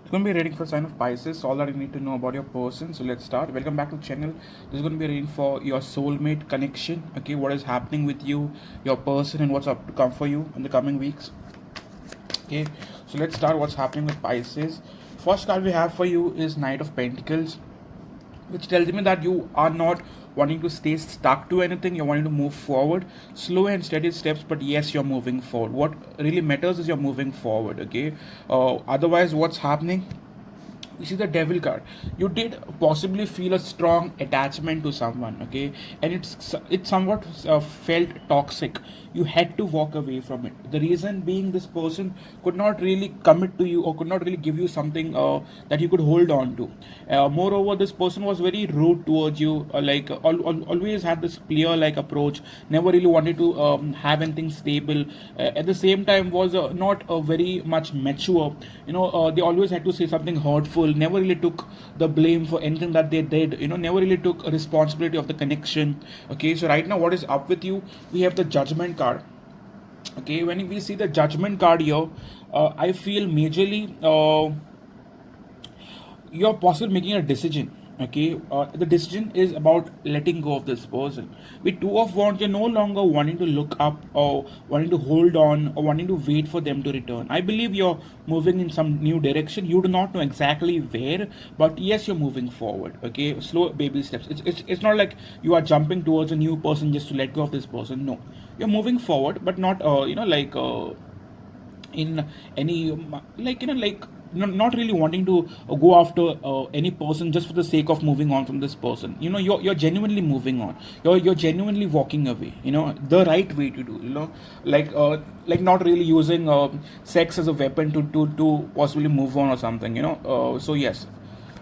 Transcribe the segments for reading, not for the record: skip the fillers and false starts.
It's going to be a reading for sign of Pisces. All that you need to know about your person. So let's start. Welcome back to the channel. This is going to be a reading for your soulmate connection. Okay, what is happening with you, your person, and what's up to come for you in the coming weeks. Okay, so let's start. What's happening with Pisces? First card we have for you is Knight of Pentacles, which tells me that you are not wanting to stay stuck to anything. You're wanting to move forward, slow and steady steps, but yes, you're moving forward. What really matters is you're moving forward. Okay, otherwise what's happening, you see the Devil card. You did possibly feel a strong attachment to someone, okay, and it's somewhat felt toxic. You had to walk away from it. The reason being, this person could not really commit to you or could not really give you something that you could hold on to. Moreover, this person was very rude towards you, always had this clear like approach, never really wanted to have anything stable. At the same time was not very much mature. They always had to say something hurtful, never really took the blame for anything that they did, never really took a responsibility of the connection. Okay, so right now what is up with you, we have the Judgment card. Okay, when we see the Judgment card here, I feel majorly you're possibly making a decision. Okay, the decision is about letting go of this person. With Two of Wands, you're no longer wanting to look up or wanting to hold on or wanting to wait for them to return. I believe you're moving in some new direction. You do not know exactly where, but yes, you're moving forward. Okay, slow baby steps. It's not like you are jumping towards a new person just to let go of this person. No, you're moving forward, but not in any not really wanting to go after any person just for the sake of moving on from this person. You're genuinely moving on. You're genuinely walking away. The right way to do. Like not really using sex as a weapon to possibly move on or something. So yes.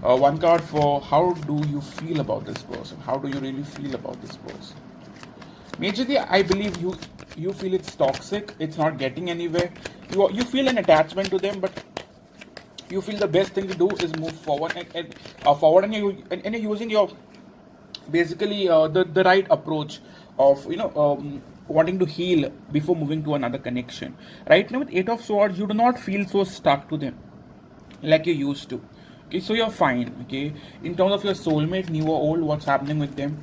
One card for how do you feel about this person? How do you really feel about this person? Majorly, I believe you feel it's toxic. It's not getting anywhere. You feel an attachment to them, but you feel the best thing to do is move forward and you're using your basically the right approach of wanting to heal before moving to another connection. Right now with Eight of Swords, you do not feel so stuck to them like you used to. Okay, so you're fine. Okay, in terms of your soulmate, new or old, what's happening with them?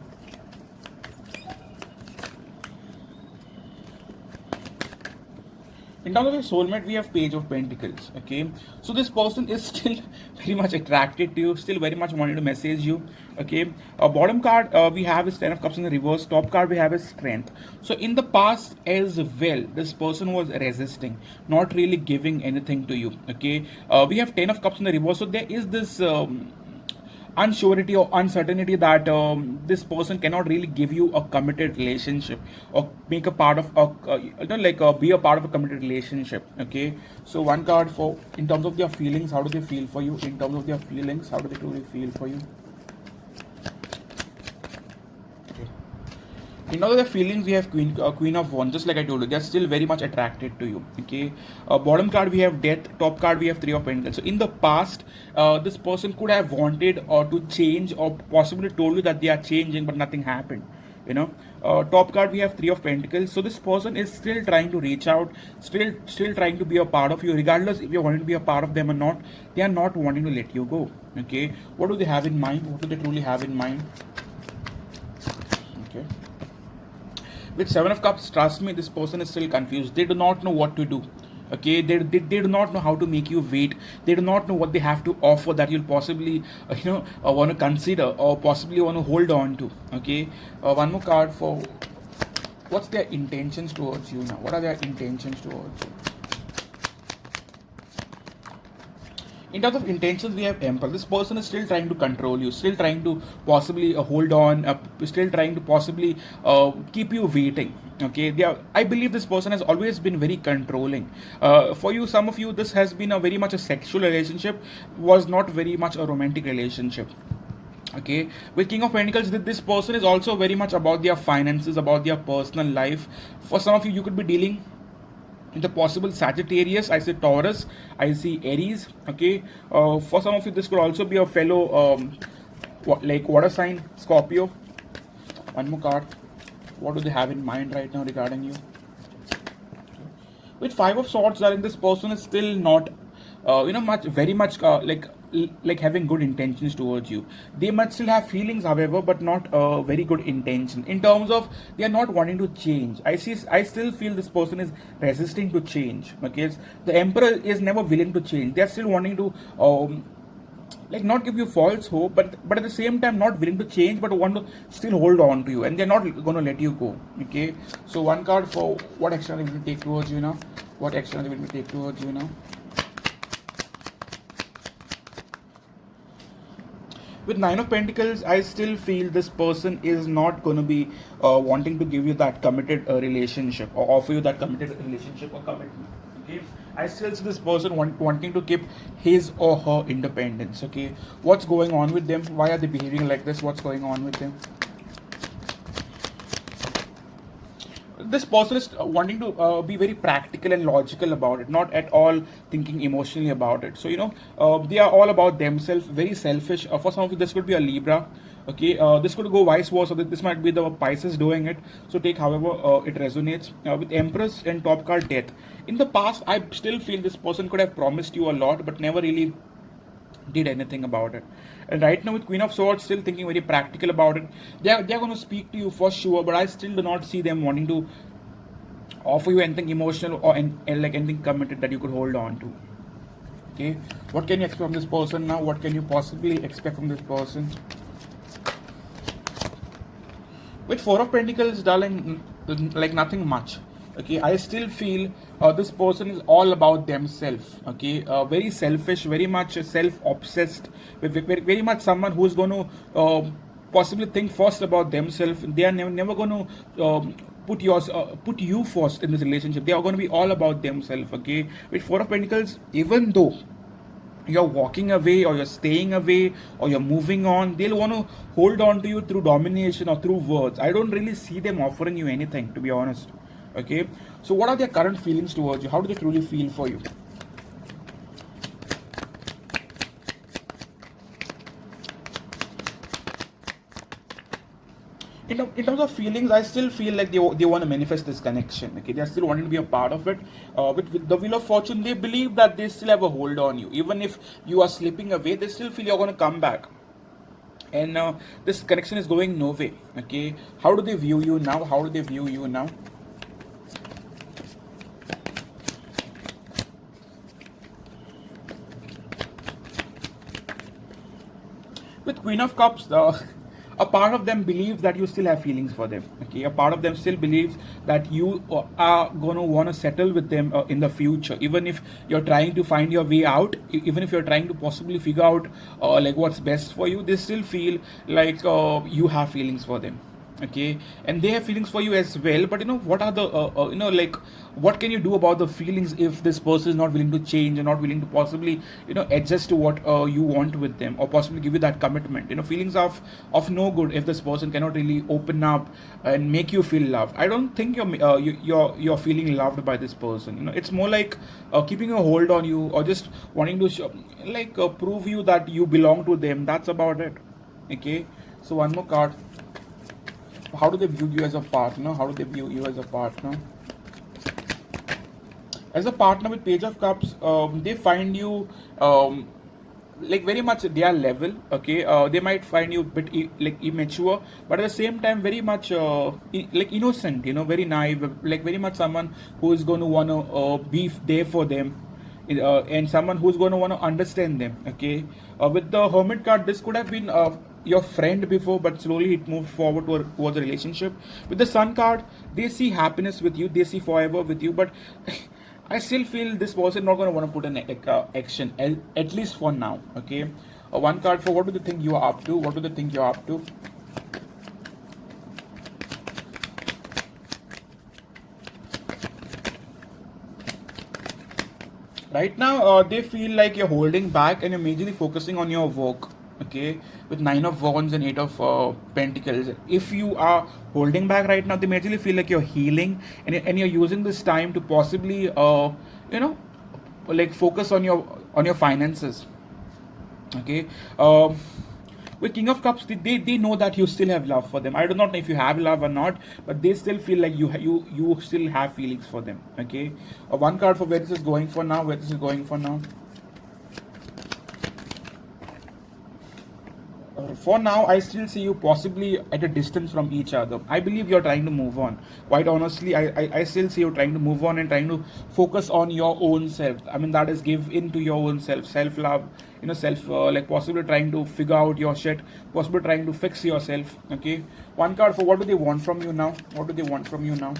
In terms of your soulmate, we have Page of Pentacles. Okay, so this person is still very much attracted to you, still very much wanting to message you. Okay, bottom card we have is Ten of Cups in the reverse. Top card we have is Strength. So in the past as well, this person was resisting, not really giving anything to you. Okay, we have Ten of Cups in the reverse. So there is this unsurety or uncertainty that this person cannot really give you a committed relationship or make a part of be a part of a committed relationship. Okay, so one card for in terms of their feelings, how do they feel for you? In terms of their feelings, how do they truly feel for you? In other feelings, we have Queen of Wands. Just like I told you, they're still very much attracted to you. Okay, bottom card we have Death. Top card we have Three of Pentacles. So in the past, this person could have wanted or to change or possibly told you that they are changing, but nothing happened. Top card we have Three of Pentacles. So this person is still trying to reach out, still trying to be a part of you, regardless if you're wanting to be a part of them or not. They are not wanting to let you go. Okay, what do they have in mind? What do they truly have in mind? Okay. With Seven of Cups, trust me, this person is still confused. They do not know what to do. Okay, they do not know how to make you wait. They do not know what they have to offer that you'll possibly want to consider or possibly want to hold on to. Okay, one more card for what's their intentions towards you now. What are their intentions towards you? In terms of intentions, we have Emperor. This person is still trying to control you, still trying to possibly hold on, still trying to possibly keep you waiting. Okay, I believe this person has always been very controlling. For you, some of you, this has been a very much a sexual relationship, was not very much a romantic relationship. Okay, with King of Pentacles, this person is also very much about their finances, about their personal life. For some of you, you could be dealing the possible Sagittarius, I see Taurus, I see Aries. Okay, for some of you this could also be a fellow water sign, Scorpio. One more card. What do they have in mind right now regarding you? With Five of Swords, darling, this person is still not much very much like having good intentions towards you. They might still have feelings, however, but not very good intention in terms of they are not wanting to change. I still feel this person is resisting to change. Okay, the emperor is never willing to change. They are still wanting to like not give you false hope, but at the same time not willing to change, but want to still hold on to you, and they're not going to let you go. Okay, so one card for what action they will take towards you now. What action they will take towards you now. With Nine of Pentacles, I still feel this person is not going to be wanting to give you that committed relationship or offer you that committed relationship or commitment. Okay, I still see this person wanting to keep his or her independence. Okay, what's going on with them? Why are they behaving like this? What's going on with them? This person is wanting to be very practical and logical about it, not at all thinking emotionally about it. So they are all about themselves, very selfish. For some of you, this could be a Libra. Okay, this could go vice versa. This might be the Pisces doing it. So take however it resonates. With Empress and top card Death. In the past, I still feel this person could have promised you a lot, but never really did anything about it. And right now with Queen of Swords, still thinking very practical about it. They're going to speak to you for sure, but I still do not see them wanting to offer you anything emotional or like anything committed that you could hold on to. Okay, what can you expect from this person now? What can you possibly expect from this person? With Four of Pentacles, darling, like nothing much. Okay, I still feel this person is all about themselves. Okay, very selfish, very much self-obsessed, very much someone who's going to possibly think first about themselves. They are never going to put you first in this relationship. They are going to be all about themselves. Okay, with Four of Pentacles, even though you're walking away or you're staying away or you're moving on, they'll want to hold on to you through domination or through words. I don't really see them offering you anything, to be honest. Okay, so what are their current feelings towards you? How do they truly feel for you? In terms of feelings, I still feel like they want to manifest this connection. Okay, they're still wanting to be a part of it. With the Wheel of Fortune, they believe that they still have a hold on you. Even if you are slipping away, they still feel you're going to come back. And this connection is going no way. Okay, how do they view you now? How do they view you now? With Queen of Cups, a part of them believes that you still have feelings for them. Okay, a part of them still believes that you are going to want to settle with them in the future, even if you're trying to find your way out, even if you're trying to possibly figure out like what's best for you. They still feel like you have feelings for them. Okay, and they have feelings for you as well, but what are the like what can you do about the feelings if this person is not willing to change and not willing to possibly adjust to what you want with them, or possibly give you that commitment? Feelings of no good if this person cannot really open up and make you feel loved. I don't think you're feeling loved by this person. It's more like keeping a hold on you, or just wanting to prove you that you belong to them. That's about it. Okay, so one more card. How do they view you as a partner? How do they view you as a partner? As a partner with Page of Cups, they find you like very much their level. Okay, they might find you a bit like immature, but at the same time very much like innocent. Very naive, like very much someone who is going to want to be there for them. And someone who's going to want to understand them. Okay, with the Hermit card, this could have been your friend before, but slowly it moved forward towards a relationship. With the Sun card, they see happiness with you, they see forever with you, but I still feel this person not going to want to put an action, at least for now. Okay, one card for what do they think you are up to? What do they think you're up to? Right now, they feel like you're holding back and you're majorly focusing on your work. Okay, with Nine of Wands and Eight of Pentacles, if you are holding back right now, they majorly feel like you're healing, and you're using this time to possibly like focus on your finances. Okay, with King of Cups, they know that you still have love for them. I do not know if you have love or not, but they still feel like you still have feelings for them. Okay, one card for where this is going for now. Where this is going for now. For now, I still see you possibly at a distance from each other. I believe you're trying to move on. Quite honestly, I still see you trying to move on and trying to focus on your own self. I mean, that is give in to your own self, self love, self, like possibly trying to figure out your shit, possibly trying to fix yourself. Okay, one card for what do they want from you now? What do they want from you now?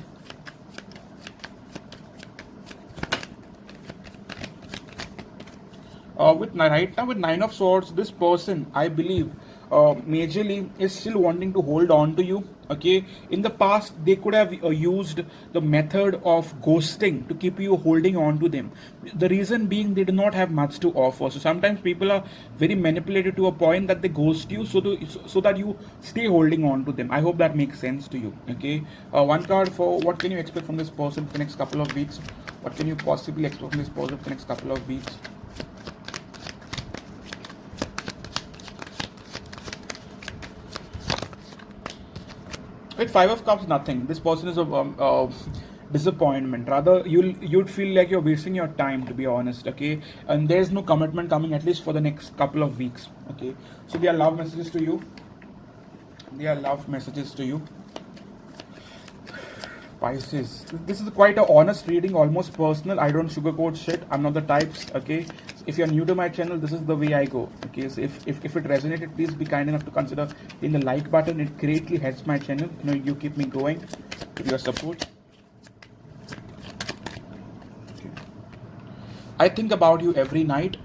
With right now with Nine of Swords, this person, I believe, majorly is still wanting to hold on to you. Okay, in the past they could have used the method of ghosting to keep you holding on to them. The reason being they do not have much to offer. So sometimes people are very manipulated to a point that they ghost you, so that you stay holding on to them. I hope that makes sense to you. Okay, one card for what can you expect from this person for the next couple of weeks? What can you possibly expect from this person for the next couple of weeks? With Five of Cups, nothing. This person is a disappointment. Rather, you'd feel like you're wasting your time, to be honest. Okay, and there's no commitment coming at least for the next couple of weeks. Okay, so there are love messages to you. There are love messages to you. Pisces. This is quite a honest reading, almost personal. I don't sugarcoat shit. I'm not the types. Okay. If you're new to my channel, this is the way I go. Okay. So if it resonated, please be kind enough to consider hitting the like button. It greatly helps my channel. You keep me going with your support. Okay. I think about you every night.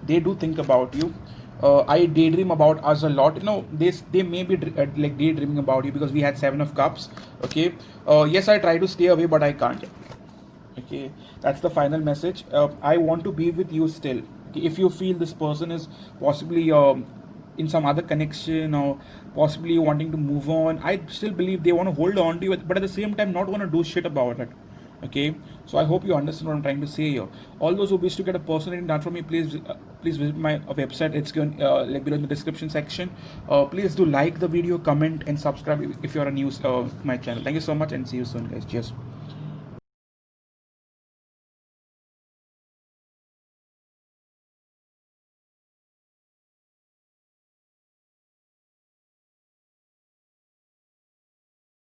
They do think about you. I daydream about us a lot. They may be like daydreaming about you because we had Seven of Cups. Okay. Yes, I try to stay away, but I can't. Okay, that's the final message. I want to be with you still. Okay, if you feel this person is possibly in some other connection or possibly wanting to move on, I still believe they want to hold on to you, but at the same time not want to do shit about it. Okay, so I hope you understand what I'm trying to say here. All those who wish to get a personal reading done from me, please visit my website. It's going like below in the description section. Please do like the video, comment and subscribe if you're a new my channel. Thank you so much and see you soon, guys. Cheers.